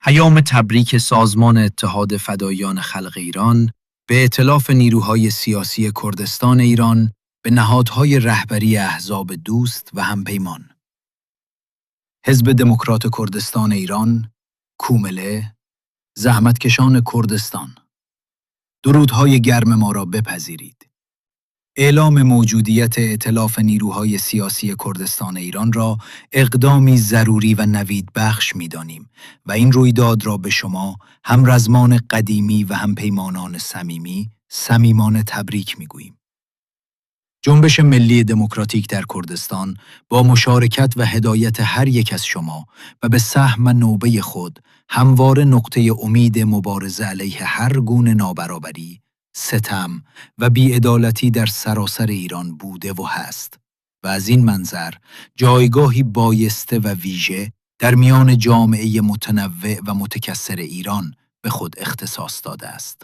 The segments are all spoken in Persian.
پیام تبریک سازمان اتحاد فداییان خلق ایران به ائتلاف نیروهای سیاسی کردستان ایران به نهادهای رهبری احزاب دوست و همپیمان. حزب دموکرات کردستان ایران، کومله، زحمتکشان کردستان. درودهای گرم ما را بپذیرید. اعلام موجودیت ائتلاف نیروهای سیاسی کردستان ایران را اقدامی ضروری و نویدبخش می‌دانیم و این رویداد را به شما همرزمان قدیمی و همپیمانان صمیمانه تبریک می‌گوییم. جنبش ملی دموکراتیک در کردستان با مشارکت و هدایت هر یک از شما و به سهم و نوبه خود همواره نقطه امید مبارزه علیه هر گونه نابرابری، ستم و بی‌عدالتی در سراسر ایران بوده و هست و از این منظر جایگاهی بایسته و ویژه در میان جامعه متنوع و متکثر ایران به خود اختصاص داده است.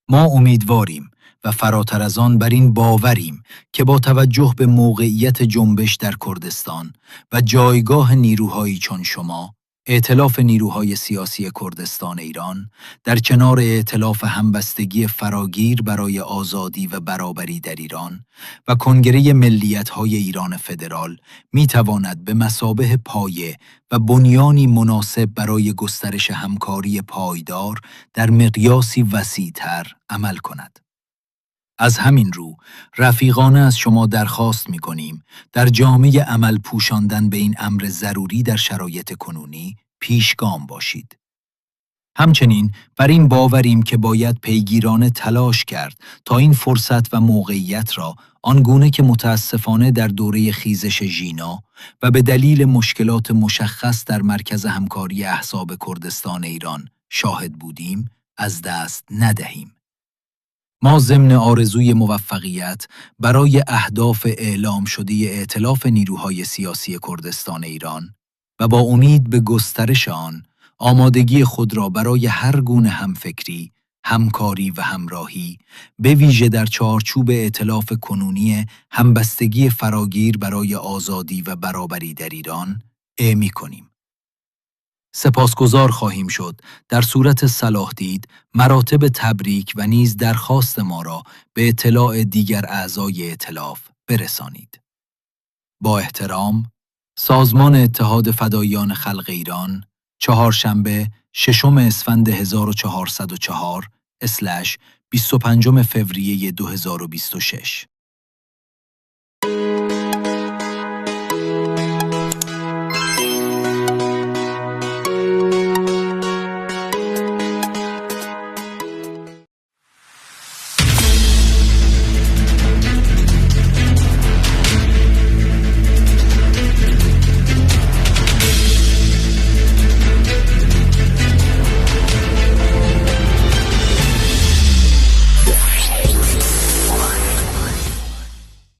ما امیدواریم و فراتر از آن بر این باوریم که با توجه به موقعیت جنبش در کردستان و جایگاه نیروهایی چون شما، ائتلاف نیروهای سیاسی کردستان ایران در کنار ائتلاف همبستگی فراگیر برای آزادی و برابری در ایران و کنگره ملیت‌های ایران فدرال می‌تواند به مثابه پایه و بنیانی مناسب برای گسترش همکاری پایدار در مقیاسی وسیع‌تر عمل کند. از همین رو، رفیقانه از شما درخواست می‌کنیم در جامعه عمل پوشاندن به این امر ضروری در شرایط کنونی پیشگام باشید. همچنین بر این باوریم که باید پیگیرانه تلاش کرد تا این فرصت و موقعیت را آنگونه که متاسفانه در دوره خیزش ژینا و به دلیل مشکلات مشخص در مرکز همکاری احزاب کردستان ایران شاهد بودیم، از دست ندهیم. ما ضمن آرزوی موفقیت برای اهداف اعلام شده ائتلاف نیروهای سیاسی کردستان ایران و با امید به گسترش آن، آمادگی خود را برای هر گونه همفکری، همکاری و همراهی، به ویژه در چارچوب ائتلاف کنونی همبستگی فراگیر برای آزادی و برابری در ایران اعمی کنیم. سپاسگزار خواهیم شد در صورت صلاح دید مراتب تبریک و نیز درخواست ما را به اطلاع دیگر اعضای ائتلاف برسانید. با احترام، سازمان اتحاد فداییان خلق ایران، چهارشنبه 6 اسفند 1404 / 25 فوریه 2026